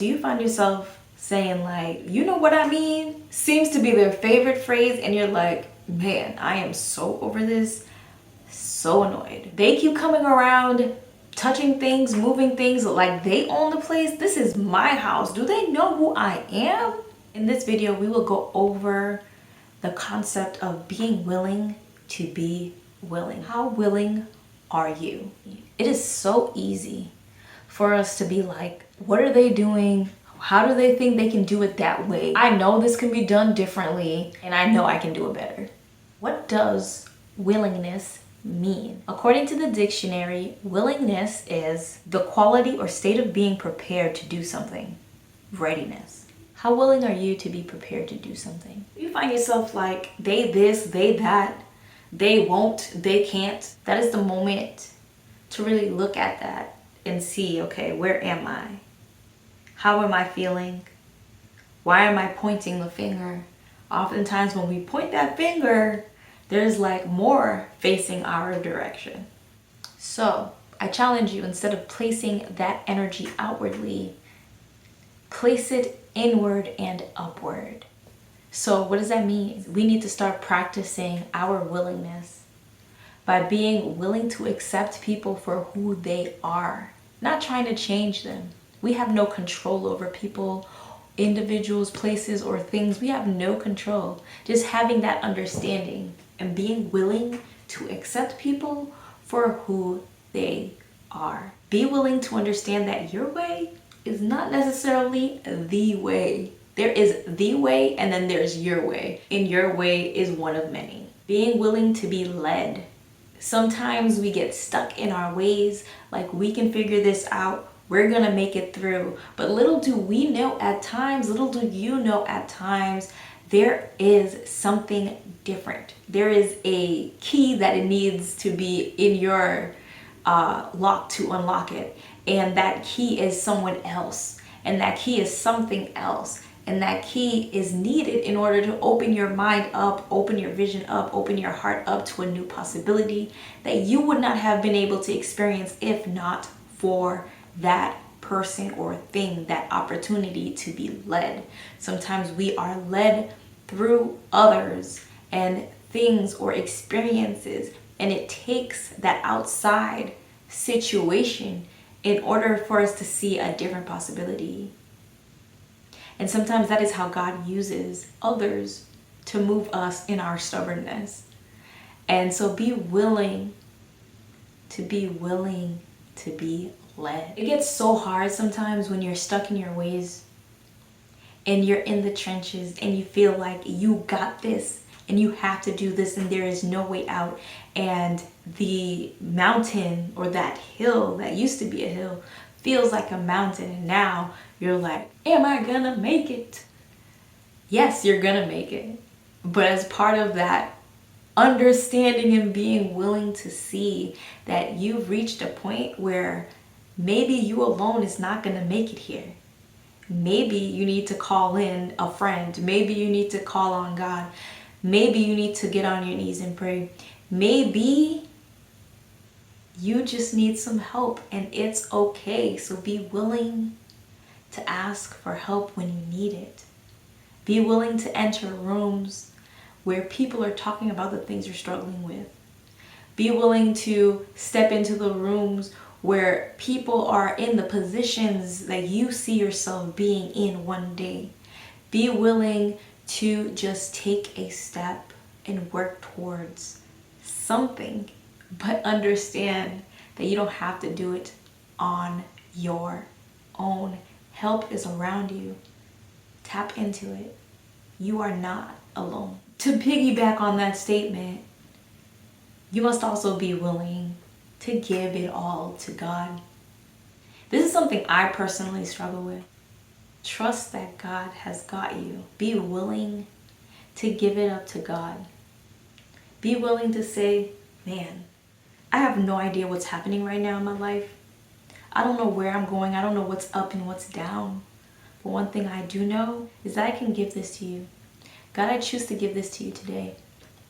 Do you find yourself saying like, you know what I mean? Seems to be their favorite phrase and you're like, man, I am so over this, so annoyed. They keep coming around, touching things, moving things like they own the place. This is my house. Do they know who I am? In this video, we will go over the concept of being willing to be willing. How willing are you? It is so easy for us to be like, what are they doing? How do they think they can do it that way? I know this can be done differently and I know I can do it better. What does willingness mean? According to the dictionary, willingness is the quality or state of being prepared to do something. Readiness. How willing are you to be prepared to do something? You find yourself like, they this, they that, they won't, they can't. That is the moment to really look at that and see, okay, where am I? How am I feeling? Why am I pointing the finger? Oftentimes when we point that finger, there's like more facing our direction. So I challenge you, instead of placing that energy outwardly, place it inward and upward. So what does that mean? We need to start practicing our willingness by being willing to accept people for who they are, not trying to change them. We have no control over people, individuals, places, or things. We have no control. Just having that understanding and being willing to accept people for who they are. Be willing to understand that your way is not necessarily the way. There is the way and then there's your way. And your way is one of many. Being willing to be led. Sometimes we get stuck in our ways, like we can figure this out, we're gonna make it through. But little do we know at times, little do you know at times, there is something different. There is a key that it needs to be in your lock to unlock it. And that key is someone else. And that key is something else. And that key is needed in order to open your mind up, open your vision up, open your heart up to a new possibility that you would not have been able to experience if not for that person or thing, that opportunity to be led. Sometimes we are led through others and things or experiences, and it takes that outside situation in order for us to see a different possibility. And sometimes that is how God uses others to move us in our stubbornness. And so be willing to be led. It gets so hard sometimes when you're stuck in your ways and you're in the trenches and you feel like you got this and you have to do this and there is no way out. And the mountain or that hill that used to be a hill feels like a mountain, and now you're like, am I gonna make it? Yes, you're gonna make it. But as part of that understanding and being willing to see that you've reached a point where maybe you alone is not gonna make it here. Maybe you need to call in a friend. Maybe you need to call on God. Maybe you need to get on your knees and pray. Maybe you just need some help, and it's okay. So be willing to ask for help when you need it. Be willing to enter rooms where people are talking about the things you're struggling with. Be willing to step into the rooms where people are in the positions that you see yourself being in one day. Be willing to just take a step and work towards something, but understand that you don't have to do it on your own. Help is around you. Tap into it. You are not alone. To piggyback on that statement, you must also be willing to give it all to God. This is something I personally struggle with. Trust that God has got you. Be willing to give it up to God. Be willing to say, man, I have no idea what's happening right now in my life. I don't know where I'm going. I don't know what's up and what's down. But one thing I do know is that I can give this to you. God, I choose to give this to you today.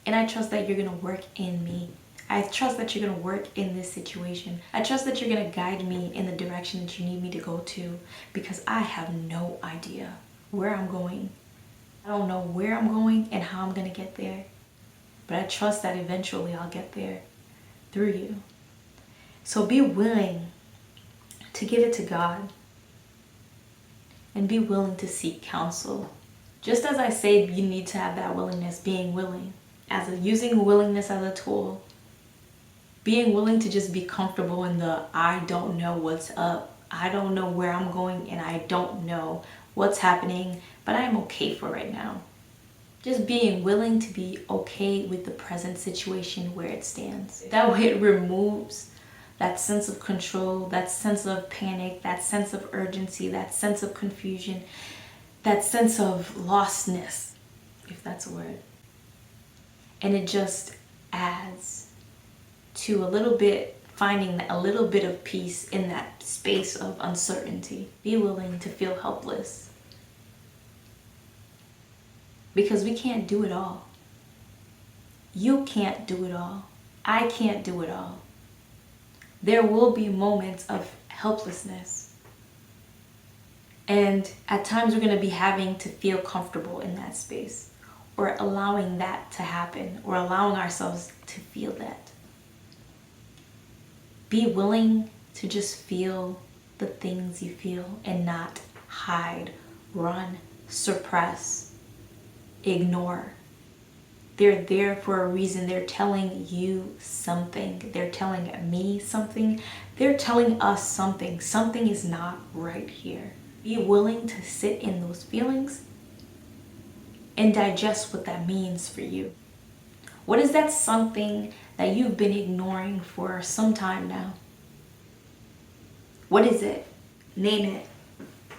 And I trust that you're going to work in me. I trust that you're going to work in this situation. I trust that you're going to guide me in the direction that you need me to go to, because I have no idea where I'm going. I don't know where I'm going and how I'm going to get there. But I trust that eventually I'll get there through you. So be willing to give it to God, and be willing to seek counsel. Just as I say, you need to have that willingness, being willing, using willingness as a tool. Being willing to just be comfortable in the I don't know what's up. I don't know where I'm going, and I don't know what's happening, but I am okay for right now. Just being willing to be okay with the present situation where it stands. That way it removes that sense of control, that sense of panic, that sense of urgency, that sense of confusion, that sense of lostness, if that's a word. And it just adds to finding a little bit of peace in that space of uncertainty. Be willing to feel helpless. Because we can't do it all. You can't do it all. I can't do it all. There will be moments of helplessness. And at times we're going to be having to feel comfortable in that space, or allowing that to happen, or allowing ourselves to feel that. Be willing to just feel the things you feel and not hide, run, suppress, ignore. They're there for a reason. They're telling you something. They're telling me something. They're telling us something. Something is not right here. Be willing to sit in those feelings and digest what that means for you. What is that something that you've been ignoring for some time now? What is it? Name it.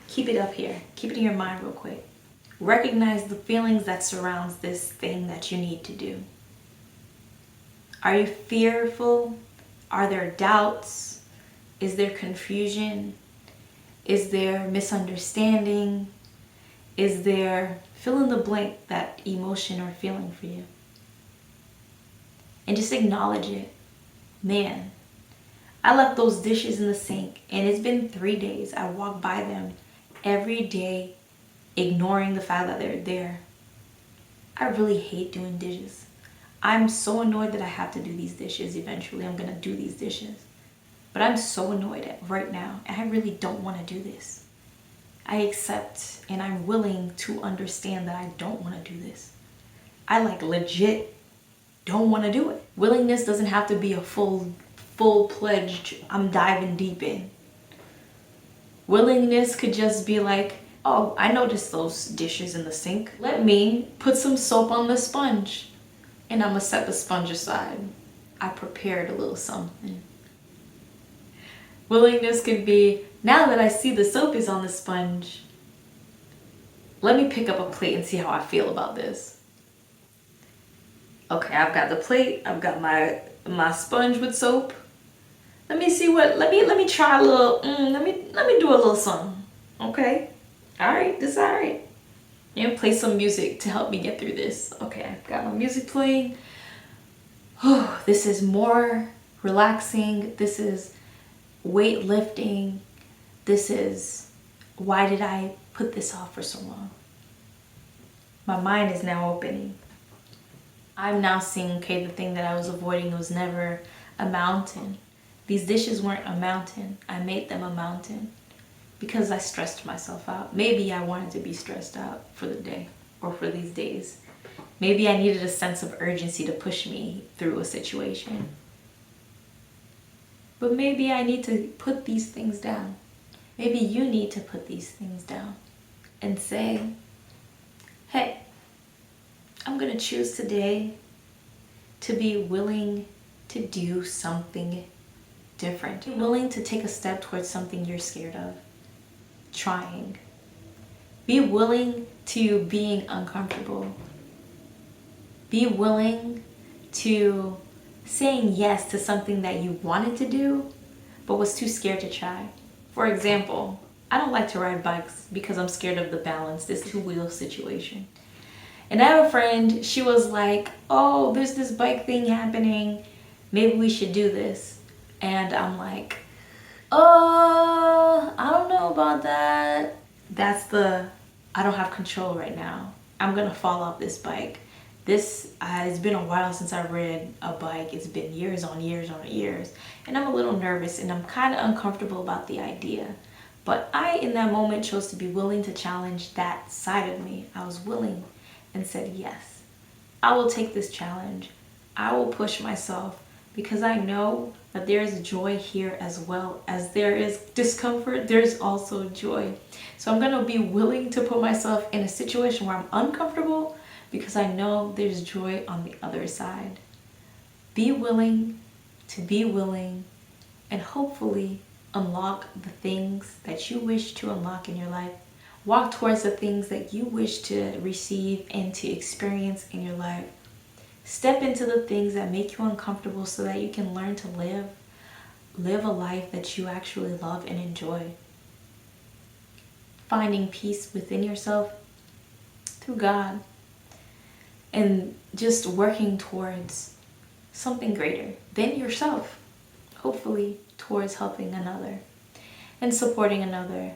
Keep it up here. Keep it in your mind real quick. Recognize the feelings that surrounds this thing that you need to do. Are you fearful? Are there doubts? Is there confusion? Is there misunderstanding? Is there fill in the blank, that emotion or feeling for you? And just acknowledge it. Man, I left those dishes in the sink and it's been 3 days. I walk by them every day, ignoring the fact that they're there. I really hate doing dishes. I'm so annoyed that I have to do these dishes. Eventually I'm gonna do these dishes. But I'm so annoyed right now, and I really don't want to do this. I accept and I'm willing to understand that I don't want to do this. I legit don't want to do it. Willingness doesn't have to be a full-pledged, I'm diving deep in. Willingness could just be like, oh, I noticed those dishes in the sink. Let me put some soap on the sponge. And I'm gonna set the sponge aside. I prepared a little something. Willingness could be, now that I see the soap is on the sponge, let me pick up a plate and see how I feel about this. Okay, I've got the plate, I've got my sponge with soap. Let me see let me try a little, let me do a little something. Okay. Alright, this is alright. Play some music to help me get through this. Okay, I've got my music playing. Oh, this is more relaxing. This is weightlifting. This is, why did I put this off for so long? My mind is now opening. I'm now seeing, okay, the thing that I was avoiding was never a mountain. These dishes weren't a mountain. I made them a mountain because I stressed myself out. Maybe I wanted to be stressed out for the day or for these days. Maybe I needed a sense of urgency to push me through a situation. But maybe I need to put these things down. Maybe you need to put these things down and say, hey, I'm gonna choose today to be willing to do something different. Be willing to take a step towards something you're scared of. Trying. Be willing to being uncomfortable. Be willing to saying yes to something that you wanted to do but was too scared to try. For example, I don't like to ride bikes because I'm scared of the balance, this two-wheel situation. And I have a friend, she was like, oh, there's this bike thing happening. maybe we should do this. And I'm like, I don't know about that. That's the, I don't have control right now. I'm gonna fall off this bike. It's been a while since I rid a bike. It's been years on years on years. And I'm a little nervous and I'm kind of uncomfortable about the idea. But I, in that moment, chose to be willing to challenge that side of me. I was willing and said, yes, I will take this challenge. I will push myself because I know that there is joy here as well. As there is discomfort, there's also joy. So I'm going to be willing to put myself in a situation where I'm uncomfortable because I know there's joy on the other side. Be willing to be willing and hopefully unlock the things that you wish to unlock in your life. Walk towards the things that you wish to receive and to experience in your life. Step into the things that make you uncomfortable so that you can learn to live a life that you actually love and enjoy. Finding peace within yourself through God and just working towards something greater than yourself, hopefully towards helping another and supporting another.